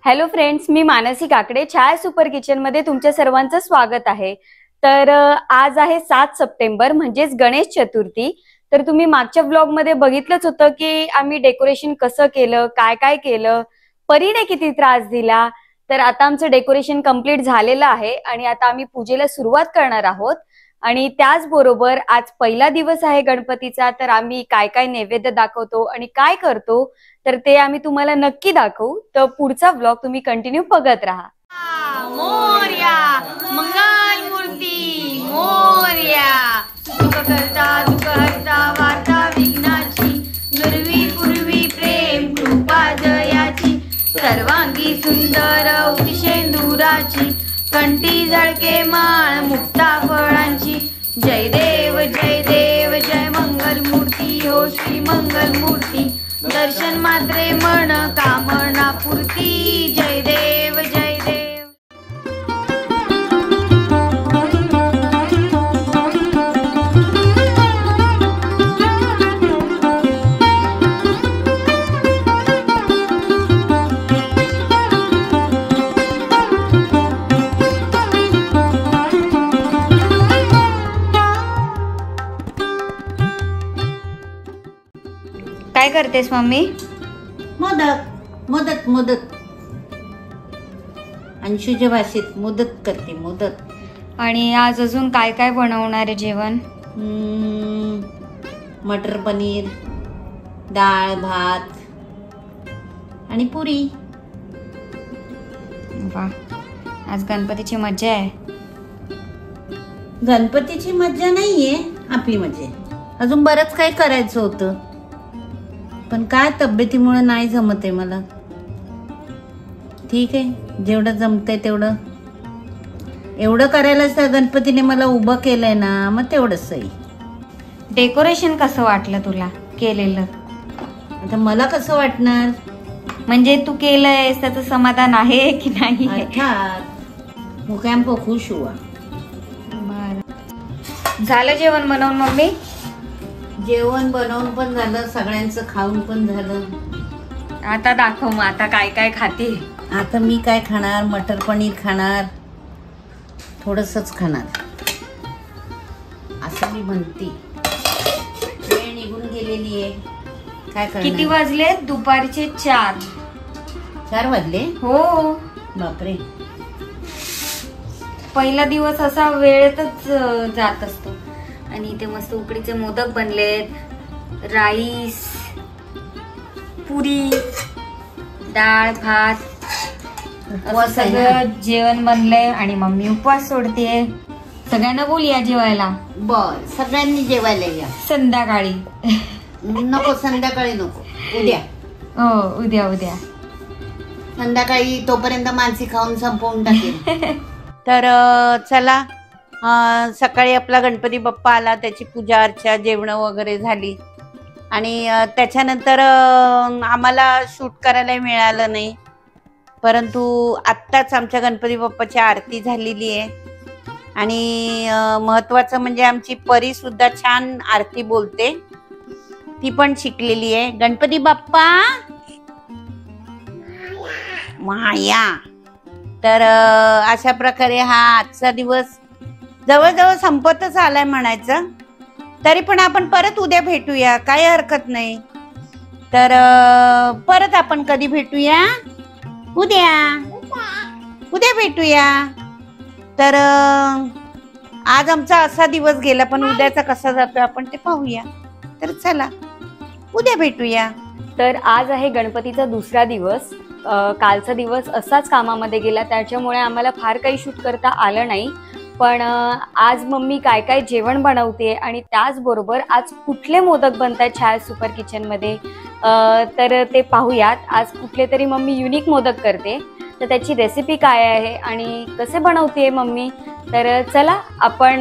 Hello friends, मी मानसी काकडे छाया super kitchen मध्ये तुमच्या सर्वांचं स्वागत आहे। तर आज आहे 7 सप्टेंबर म्हणजेच गणेश चतुर्थी। तर तुम्ही मागच्या व्लॉग मध्ये बघितलंच होतं की आम्ही डेकोरेशन कसं केलं, काय काय केलं, परीने किती त्रास दिला। तर आता आमचं डेकोरेशन कंप्लीट झालेलं आहे आणि आता आम्ही पूजेला सुरुवात करणार आहोत। आणि त्याचबरोबर आज पहिला दिवस आहे गणपतीचा, तर आम्ही काय काय नैवेद्य दाखवतो आणि काय करतो तर ते आम्ही तुम्हाला नक्की दाखवू। तर पुढचा व्लॉग तुम्ही कंटिन्यू बघत राहा। मोरया मंगल मूर्ती मोरया, सुख करता दुःख हरता वार्ता विघ्नाची, नुरवी पूर्वी प्रेम कृपा जयाची, सर्वांगी सुंदर उतिशेंदुराची, कंठी झळके माळ मुक्ता फळांची, जय देव जय मंगल मूर्ती हो श्री मंगल मूर्ती, दर्शन मात्रे मन कामना पूर्ती, जय देव जय देव। काय करतेस मम्मी? मोदक मोदक मोदक अंशूच्या भाषेत मोदक करते, मोदक। आणि आज अजून काय काय बनवणार आहे जेवण? मटर पनीर, डाळ भात आणि पुरी। वा, आज गणपतीची मज्जा आहे। गणपतीची मज्जा नाहीये, आपली मज्जा आहे। अजून बरंच काही करायचं होतं पण काय तब्येतीमुळे नाही जमत आहे मला। ठीक आहे, जेवढं जमतंय तेवढं, एवढं करायलाच त्या गणपतीने मला उभं केलंय ना, मग तेवढंच सही। डेकोरेशन कसं वाटलं तुला केलेलं? आता मला कसं वाटणार, म्हणजे तू केलंयस त्याचं समाधान आहे की नाही? अर्थात मुक्याम्प खुश हुआ। झालं जेवण बनवून मम्मी? जेवण बनवून पण झालं, सगळ्यांचं खाऊन पण झालं। आता दाखव मग, आता काय काय खाते? आता मी काय खाणार, मटर पनीर खाणार, थोडंसंच खाणार असं मी म्हणते। वेळ निघून गेलेली आहे, काय करणार? किती वाजले? दुपारचे 4 वाजले? हो बापरे। पहिला दिवस असा वेळेतच जात असतो। आणि इथे मस्त उकडीचे मोदक बनलेत, राईस, पुरी, डाळ भात, सगळं जेवण बनलंय। आणि मम्मी उपवास सोडते। सगळ्यांना बोलूया जेवायला। बर, सगळ्यांनी जेवायला या संध्याकाळी। नको, संध्याकाळी नको, उद्या। हो, उद्या संध्याकाळी तोपर्यंत मानसी खाऊन संपवून टाकेल। तर चला, सकाळी आपला गणपती बाप्पा आला, त्याची पूजा अर्चा, जेवण वगैरे झाली। आणि त्याच्यानंतर आम्हाला शूट करायला मिळालं नाही, परंतु आत्ताच आमच्या गणपती बाप्पाची आरती झालेली आहे। आणि महत्वाचं म्हणजे आमची परी सुद्धा छान आरती बोलते, ती पण शिकलेली आहे। गणपती बाप्पा माया। तर अशा प्रकारे हा आजचा दिवस जवळजवळ संपतच आलाय म्हणायचं। तरी पण आपण परत उद्या भेटूया, काही हरकत नाही। तर परत आपण कधी भेटूया? उद्या भेटूया। तर आज आमचा असा दिवस गेला, पण उद्याचा कसा जातोय आपण ते पाहूया। तर चला, उद्या भेटूया। तर आज आहे गणपतीचा दुसरा दिवस। कालचा दिवस असाच कामामध्ये गेला, त्याच्यामुळे आम्हाला फार काही शूट करता आलं नाही। पण आज मम्मी काय काय जेवण बनवते आणि त्याचबरोबर आज कुठले मोदक बनतायत छाया सुपर किचन मध्ये, तर ते पाहूयात। आज कुठले तरी मम्मी युनिक मोदक करते, तर त्याची रेसिपी काय आहे आणि कसे बनवते मम्मी, तर चला आपण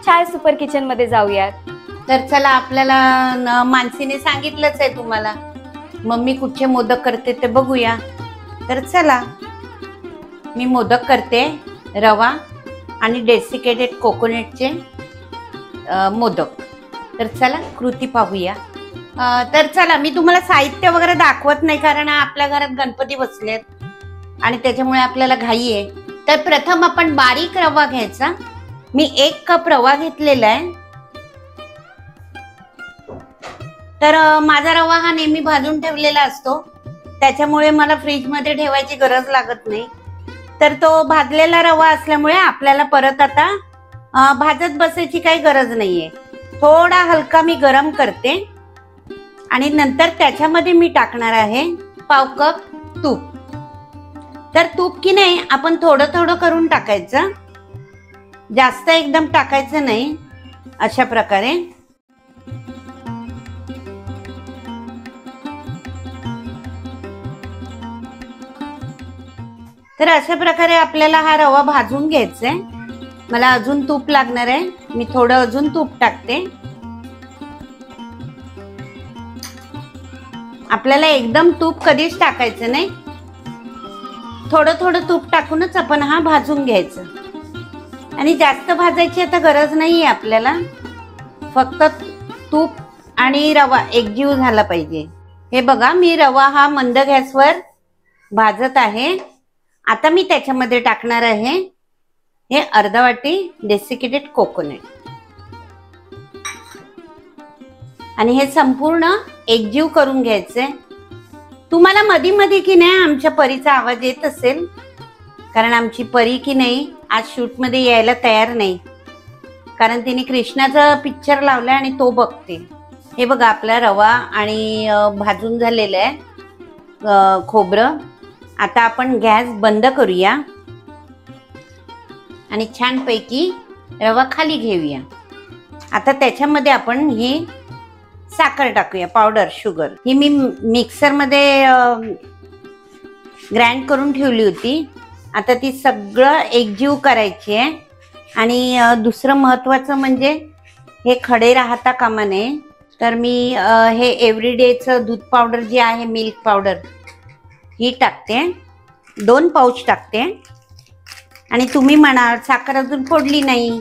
छाया सुपर किचन मध्ये जाऊयात। तर चला, आपल्याला मानसीने सांगितलंच आहे तुम्हाला, मम्मी कुठचे मोदक करते ते बघूया। तर चला, मी मोदक करते रवा आणि डेसिकेटेड कोकोनटचे मोदक। तर चला कृती पाहूया। तर चला, मी तुम्हाला साहित्य वगैरे दाखवत नाही कारण आपल्या घरात गणपती बसलेत, आणि त्याच्यामुळे आपल्याला घाई आहे. तर प्रथम आपण बारीक रवा घ्यायचा. मी 1 कप रवा घेतलेला आहे. तर माझा रवा हा नेहमी भाजून ठेवलेला असतो, त्याच्यामुळे मला फ्रीज मध्ये ठेवायची गरज लागत नाही. तर तो भाजलेला रवा असल्यामुळे आपल्याला परत आता भाजत बसायची काही गरज नाहीये. थोडा हलका मी गरम करते आणि नंतर त्याच्यामध्ये मी टाकणार आहे पाव कप तूप. तर तूप की नाही आपण थोडं थोडं करून टाकायचं, जास्त एकदम टाकायचं नाही. अशा प्रकारे तर अशा प्रकारे आपल्याला हा रवा भाजून घ्यायचा आहे. मला अजून तूप लागणार आहे, मी थोडं अजून तूप टाकते. आपल्याला एकदम तूप कधीच टाकायचं नाही, थोडं थोडं तूप टाकूनच आपण हा भाजून घ्यायचं. आणि जास्त भाजायची आता गरज नाहीये आपल्याला, फक्त तूप आणि रवा एकजीव झाला पाहिजे. हे बघा, मी रवा हा मंद गॅसवर भाजत आहे. आता मी त्याच्यामध्ये टाकणार आहे हे अर्धा वाटी डेसिकेटेड कोकोनट आणि हे संपूर्ण एकजीव करून घ्यायचंय. तुम्हाला मधी मधी की नाही आमच्या परीचा आवाज येत असेल, कारण आमची परी की नाही आज शूट मध्ये यायला तयार नाही, कारण तिने कृष्णाचा पिक्चर लावलाय आणि तो बघते. हे बघा, आपला रवा आणि भाजून झालेलं आहे खोबरं. आता आपण गॅस बंद करूया आणि छानपैकी रवा खाली घेऊया. आता त्याच्यामध्ये आपण ही साखर टाकूया, पावडर शुगर. ही मी मिक्सर मध्ये ग्राइंड करून ठेवली होती. आता ती सगळं एकजीव करायची आहे. आणि दुसरं महत्वाचं म्हणजे हे खडे राहता कामा नये. तर मी हे एव्हरीडेचं दूध पावडर जी आहे, मिल्क पावडर, ही टाकते. 2 पाऊच टाकते. आणि तुम्ही म्हणाल साखर अजून फोडली नाही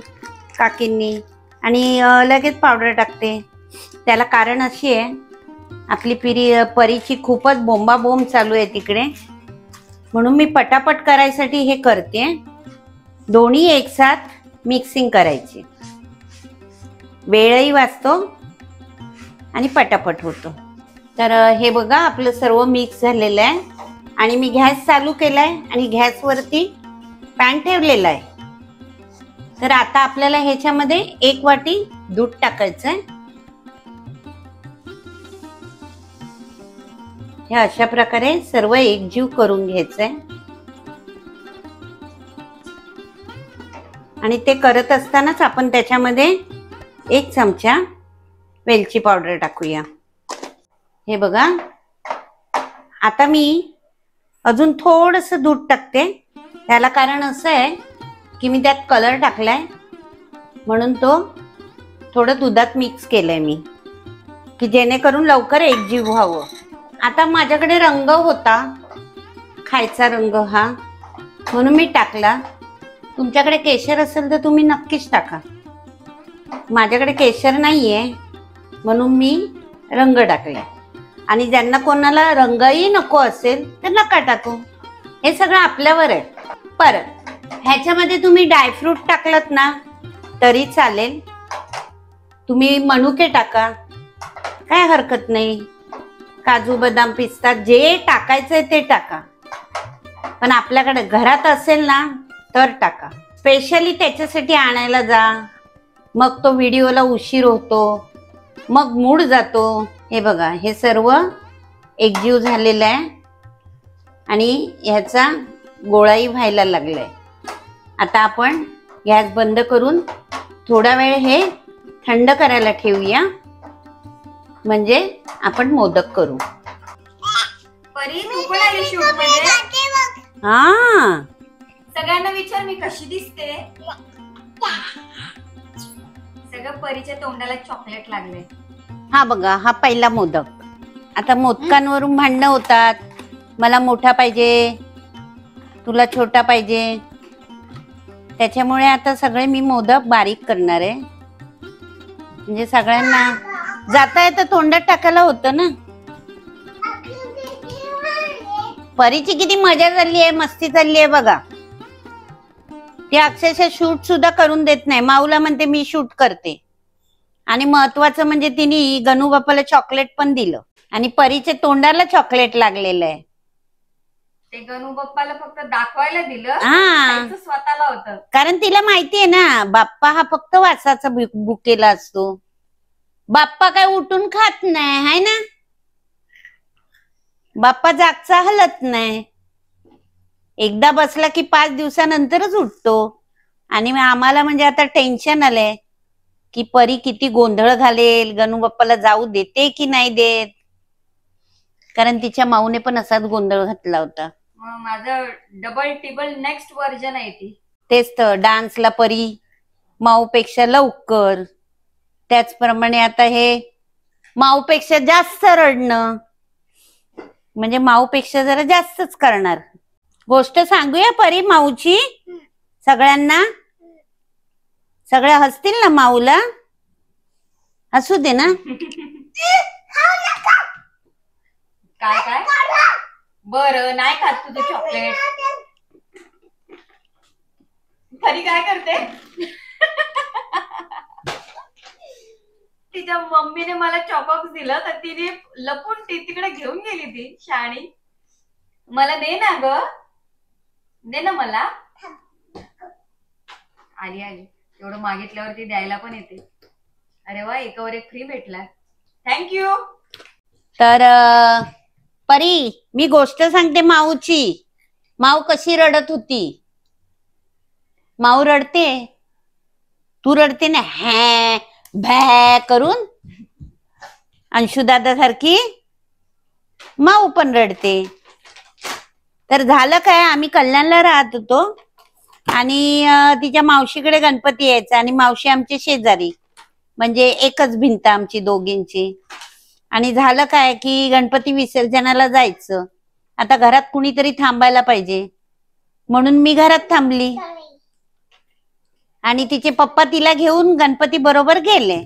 काकींनी आणि लगेच पावडर टाकते. त्याला कारण अशी आहे, आपली परीची खूपच बोंबाबोंब चालू आहे तिकडे, म्हणून मी पटापट करायसाठी हे करते. दोन्ही एकसाथ मिक्सिंग करायची, वेळही वाचतो आणि पटापट होतो. तर हे बघा, आपलं सर्व मिक्स झालेलं आहे आणि मी गॅस चालू केलाय आणि गॅसवरती पॅन ठेवलेला आहे. तर आता आपल्याला ह्याच्यामध्ये 1 वाटी दूध टाकायचंय. हे अशा प्रकारे सर्व एकजीव करून घ्यायचंय. आणि ते करत असतानाच आपण त्याच्यामध्ये 1 चमचा वेलची पावडर टाकूया. हे बघा, आता मी अजून थोडंसं दूध टाकते. त्याला कारण असं आहे की मी त्यात कलर टाकलाय, म्हणून तो थोडं दुधात मिक्स केलंय मी, की जेणेकरून लवकर एकजीव व्हावं. आता माझ्याकडे रंग होता, खायचा रंग हा, म्हणून मी टाकला. तुमच्याकडे केशर असेल तर तुम्ही नक्कीच टाका. माझ्याकडे केशर नाहीये म्हणून मी रंग टाकलाय. आणि ज्यांना कोणाला रंगही नको असेल तर नका टाकू, हे सगळं आपल्यावर आहे. परत ह्याच्यामध्ये तुम्ही ड्रायफ्रूट टाकलत ना तरी चालेल, तुम्ही मनुके टाका, काय हरकत नाही. काजू बदाम पिस्ता जे टाकायचंय ते टाका, पण आपल्याकडे घरात असेल ना तर टाका. स्पेशली त्याच्यासाठी आणायला जा, मग तो व्हिडिओला उशीर होतो, मग मूड जातो. हे बघा, हे सर्व एकजीव झालेलं आहे आणि ह्याचा गोळाही व्हायला लागलाय. आता आपण गॅस बंद करून थोडा वेळ हे थंड करायला ठेवूया, म्हणजे आपण मोदक करू. परी, तू पण आली शूट मध्ये? हा, सगळ्यांना विचार मी कशी दिसते. सगळं परीच्या तोंडाला चॉकलेट लागले. हा बघा, हा पहिला मोदक. आता मोदकांवरून भांडणं होतात, मला मोठा पाहिजे, तुला छोटा पाहिजे. त्याच्यामुळे आता सगळे मी मोदक बारीक करणार आहे, म्हणजे सगळ्यांना जाता येतं तोंडात टाकायला होतं ना. परीची किती मजा चालली आहे, मस्ती चालली आहे बघा. ती अक्षरशः शूट सुद्धा करून देत नाही. माऊला म्हणते मी शूट करते. आणि महत्वाचं म्हणजे तिने गणू बाप्पाला चॉकलेट पण दिलं आणि परीच्या तोंडाला चॉकलेट लागलेलं आहे. ते गणू बाप्पाला फक्त दाखवायला दिलं, हा, स्वतःला होतं. कारण तिला माहितीये ना बाप्पा हा फक्त वासाचा बुकेला असतो. बाप्पा काय उठून खात नाही हाय ना. बाप्पा जागचा हलत नाही. एकदा बसला की 5 दिवसानंतरच उठतो. आणि आम्हाला म्हणजे आता टेन्शन आलंय की परी किती गोंधळ घालेल, गणू बाप्पाला जाऊ देते की नाही देत. कारण तिच्या माऊने पण असाच गोंधळ घातला होता. माझं डबल टिबल नेक्स्ट व्हर्जन आहे ती. तेच तर, डान्सला परी माऊपेक्षा लवकर. त्याचप्रमाणे आता हे माऊपेक्षा जास्त रडणं, म्हणजे माऊपेक्षा जरा जास्तच करणार. गोष्ट सांगूया परी माऊची सगळ्यांना. सगळ्या हसतील ना माऊला. हसू दे ना. काय काय बरं नाही खात तुझं चॉकलेट. परी काय करते. तिच्या मम्मीने मला चॉकॉक्स दिलं तर तिने लपून तिकडे घेऊन गेली. ती शाणी. मला दे ना ग, दे ना मला. आली आली. एवढं मागितल्यावर ती द्यायला पण येते. अरे वा, एकावर एक फ्री भेटला. थँक्यू. तर परी मी गोष्ट सांगते माऊची. माऊ कशी रडत होती. माऊ रडते, तू रडते ना हॅ भॅ करून. अंशुदादा सारखी माऊ पण रडते. तर झालं काय, आम्ही कल्याणला राहत होतो आणि तिच्या मावशीकडे गणपती यायचा. आणि मावशी आमची शेजारी, म्हणजे एकच भिंत आमची दोघींची. आणि झालं काय की गणपती विसर्जनाला जायचं. आता घरात कुणीतरी थांबायला पाहिजे म्हणून मी घरात थांबली. आणि तिचे पप्पा तिला घेऊन गणपती बरोबर गेले.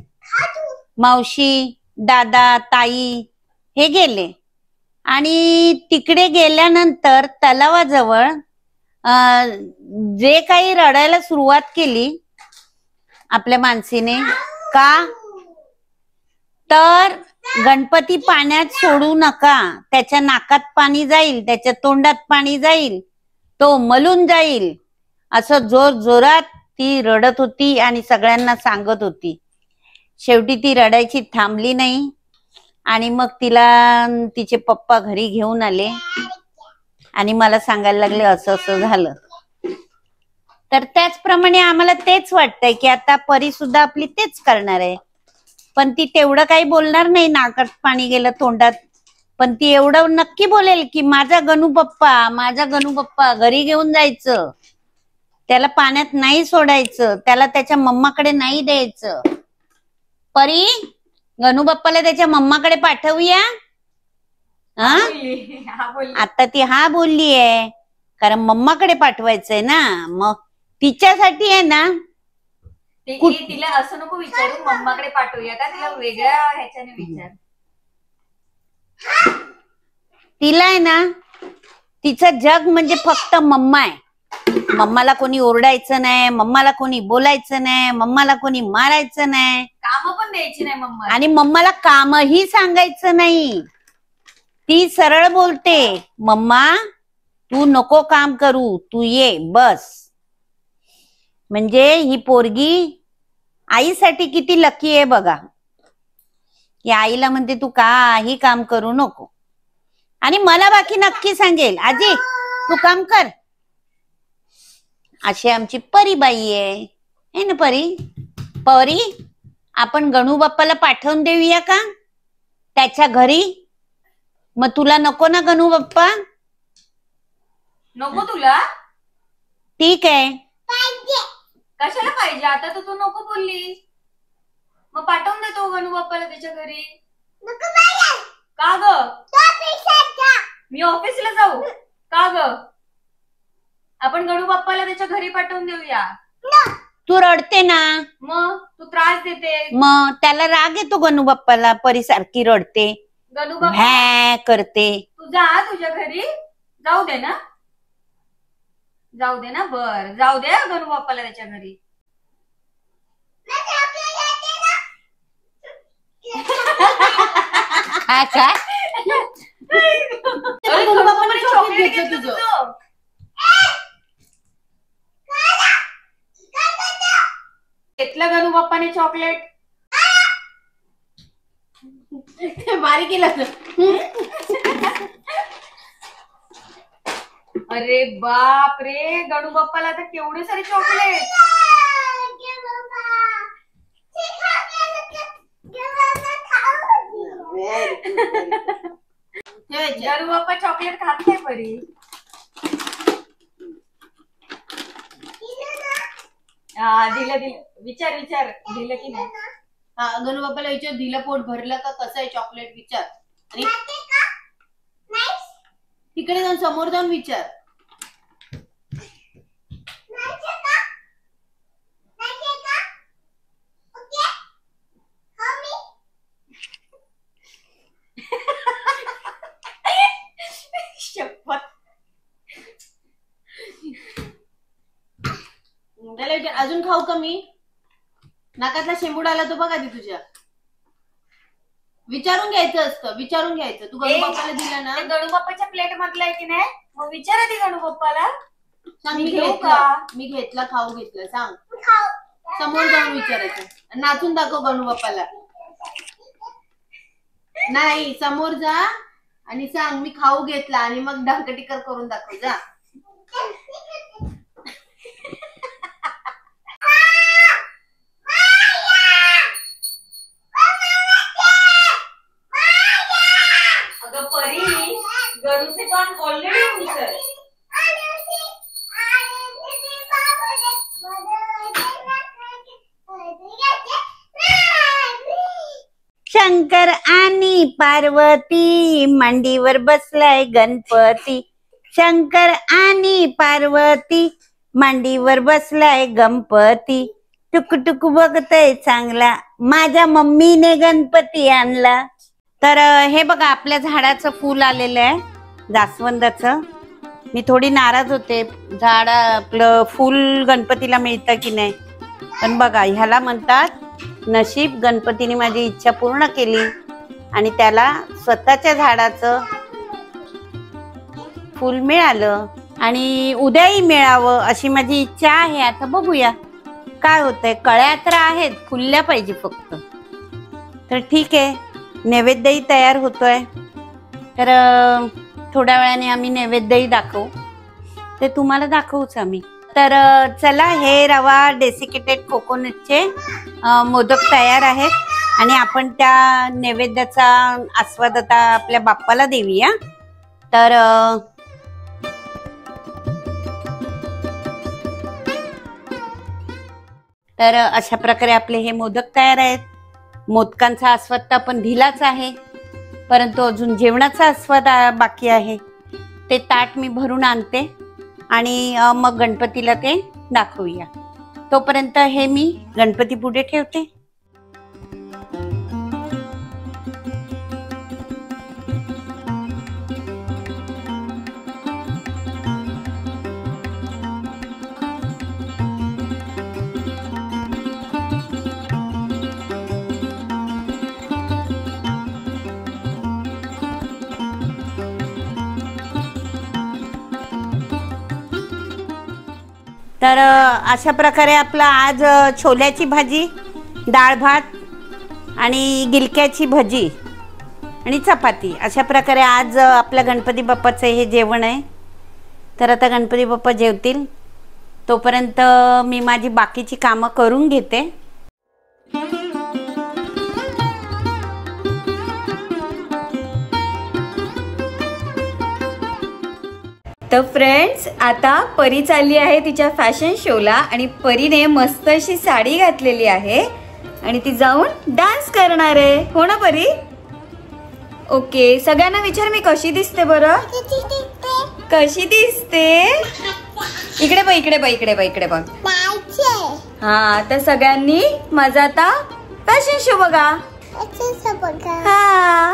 मावशी, दादा, ताई हे गेले. आणि तिकडे गेल्यानंतर तलावाजवळ जे काही रडायला सुरुवात केली आपल्या मानसीने. का तर गणपती पाण्यात सोडू नका, त्याच्या नाकात पाणी जाईल, त्याच्या तोंडात पाणी जाईल, तो मलून जाईल, असं जोर जोरात ती रडत होती आणि सगळ्यांना सांगत होती. शेवटी ती रडायची थांबली नाही. आणि मग तिला तिचे पप्पा घरी घेऊन आले आणि मला सांगायला लागले असं असं झालं. तर त्याचप्रमाणे आम्हाला तेच वाटतंय की आता परी सुद्धा आपली तेच करणार आहे. पण ती तेवढं काही बोलणार नाही, नाकात पाणी गेलं तोंडात. पण ती एवढं नक्की बोलेल की माझा गणू पप्पा, माझा गणू पप्पा घरी घेऊन जायचं, त्याला पाण्यात नाही सोडायचं, त्याला त्याच्या मम्माकडे नाही द्यायचं. परी गणू बाप्पाला त्याच्या मम्माकडे पाठवूया. आता ती हा बोलली आहे कारण मम्माकडे पाठवायचंय ना. मग तिच्यासाठी आहे ना. तिला असं नको विचारू मम्माकडे पाठवूया का, तिला वेगळ्या ह्याच्याने विचार. तिला आहे ना, तिचं जग म्हणजे फक्त मम्मा आहे. मम्माला कोणी ओरडायचं नाही, मम्माला कोणी बोलायचं नाही, मम्माला कोणी मारायचं नाही, काम पण द्यायची नाही मम्मा. आणि मम्माला कामही सांगायचं नाही. ती सरळ बोलते, मम्मा तू नको काम करू, तू ये बस. म्हणजे ही पोरगी आईसाठी किती लकी आहे बघा. की आईला म्हणते तू काही काम करू नको. आणि मला बाकी नक्की सांगेल आजी तू काम कर. अशी आमची परीबाई आहे ना. परी परी आपण गणू बाप्पाला पाठवून देऊया का त्याच्या घरी. मग तुला नको ना गणू बाप्पा. नको तुला. ठीक आहे. कशाला पाहिजे, आता तर तू नको बोलली. मग पाठवून देतो गणू बाप्पाला त्याच्या घरी. का ग, मी ऑफिसला जाऊ का ग. आपण गणू बाप्पाला त्याच्या घरी पाठवून देऊया. तू रडते ना, मग तू त्रास देते. मग त्याला राग येतो गणू बाप्पाला. परी सारखी रडते, गणू बाप्पा भॅ करते. तू जा तुझ्या घरी, जाऊ दे ना, जाऊ दे ना. बर जाऊ दे गणू बाप्पाला त्याच्या घरी. काय गणू बाप्पाने चॉकलेट घेतलं तुझं. घेतलं गणू बाप्पाने चॉकलेट. बारीक केलं. अरे बाप रे, गणू बाप्पाला तर केवढे सारे चॉकलेट. गणू बाप्पा चॉकलेट खात नाही परी. हा दिलं दिलं. विचार विचार दिलं की नाही. हा गणू बाप्पाला विचार, दिलं पोट भरलं का कसं आहे चॉकलेट विचार. आणि तिकडे जाऊन समोर जाऊन विचार. शपथ. त्याला विचार, अजून खाऊ का मी. नाकातला शेंबूड आला तो बघा ती तुझ्या. विचारून घ्यायचं असतं, विचारून घ्यायचं. तू गणू बाप्पाला दिलं ना, गणू बाप्पाच्या प्लेट मधला आहे की नाही, मग विचारा ती गणू बाप्पाला. सांग मी घेतला, मी घेतला, खाऊ घेतलं सांग. समोर जाऊन विचारायचं. नाचून दाखव गणू बाप्पाला. नाही समोर जा आणि सांग मी खाऊ घेतला, आणि मग ढंकटिकर करून दाखव जा. अगं परी, गणूचे कान ऑलरेडी उंच. शंकर आणि पार्वती मांडीवर बसलाय गणपती. शंकर आणि पार्वती मांडीवर बसलाय गणपती. टुक टुक बघतय चांगला, माझ्या मम्मीने गणपती आणला. तर हे बघा आपल्या झाडाचं फूल आलेलं आहे जास्वंदाचं. मी थोडी नाराज होते, झाड आपलं फूल गणपतीला मिळतं की नाही. पण बघा ह्याला म्हणतात नशीब. गणपतीने माझी इच्छा पूर्ण केली आणि त्याला स्वतःच्या झाडाचं फूल मिळालं, आणि उद्याही मिळावं अशी माझी इच्छा आहे. आता बघूया काय होतंय. कळ्या तर आहेत, फुलल्या पाहिजे फक्त. तर ठीक आहे, नैवेद्यही तयार होतोय. तर थोड्या वेळाने आम्ही नैवेद्यही दाखवू, ते तुम्हाला दाखवूच आम्ही. तर चला, हे रवा डेसिकेटेड कोकोनटचे मोदक तयार आहेत, आणि आपण त्या नैवेद्याचा आस्वाद आता आपल्या बाप्पाला देऊया. तर अशा प्रकारे आपले हे मोदक तयार आहेत. मोदकांचा आस्वाद तर आपण दिलाच आहे, परंतु अजून जेवणाचा आस्वाद बाकी आहे. ते ताट मी भरून आणते आणि मग गणपतीला ते दाखवूया. तोपर्यंत हे मी गणपती पुढे ठेवते. तर अशा प्रकारे आपला आज छोल्याची भाजी, डाळ भात आणि गिलक्याची भजी आणि चपाती, अशा प्रकारे आज आपल्या गणपती बाप्पाचं हे जेवण आहे. तर आता गणपती बाप्पा जेवतील, तोपर्यंत मी माझी बाकीची कामं करून घेते. तर फ्रेंड्स, आता परी चालली आहे तिच्या फॅशन शोला, आणि परीने मस्त अशी साडी घातलेली आहे आणि ती जाऊन डान्स करणार आहे. हो ना परी? ओके, सगळ्यांना विचार मी कशी दिसते बरं? कशी दिसते? इकडे बघ, इकडे बघ, इकडे बघ, इकडे बघ. हा, तर सगळ्यांनी माझा आता फॅशन शो बघा. हा,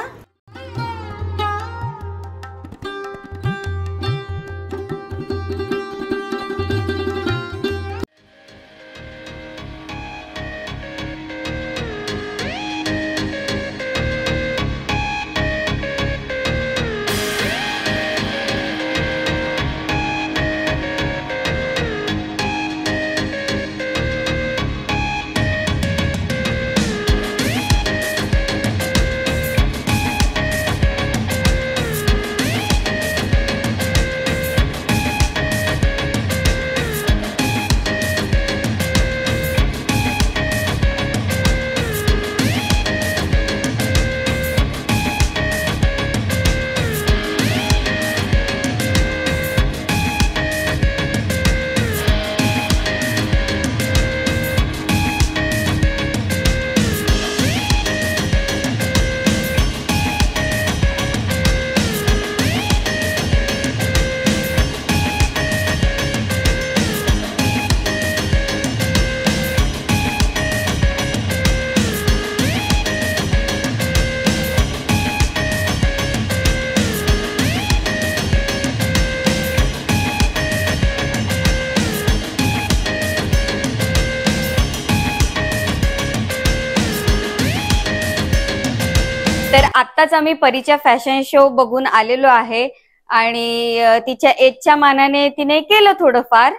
आताच आम्ही परीच्या फॅशन शो बघून आलेलो आहे आणि तिच्या एजच्या मानाने तिने केलं थोडंफार.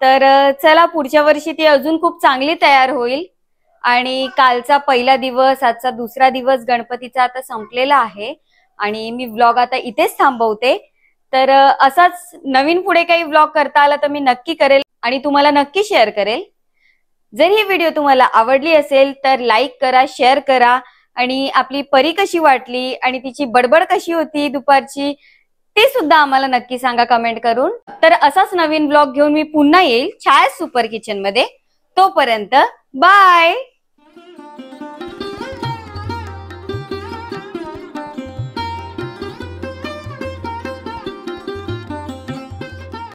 तर चला पुढच्या वर्षी ती अजून खूप चांगली तयार होईल. आणि कालचा पहिला दिवस, आजचा दुसरा दिवस गणपतीचा आता संपलेला आहे आणि मी व्लॉग आता इथेच थांबवते. तर असाच नवीन पुढे काही व्लॉग करता आला तर मी नक्की करेल आणि तुम्हाला नक्की शेअर करेल. जर ही व्हिडिओ तुम्हाला आवडली असेल तर लाईक करा, शेअर करा आणि आपली परी कशी वाटली आणि तिची बडबड कशी होती दुपारची ते सुद्धा आम्हाला नक्की सांगा कमेंट करून. तर असाच नवीन व्लॉग घेऊन मी पुन्हा येईल छाया सुपर किचन मध्ये. तोपर्यंत बाय.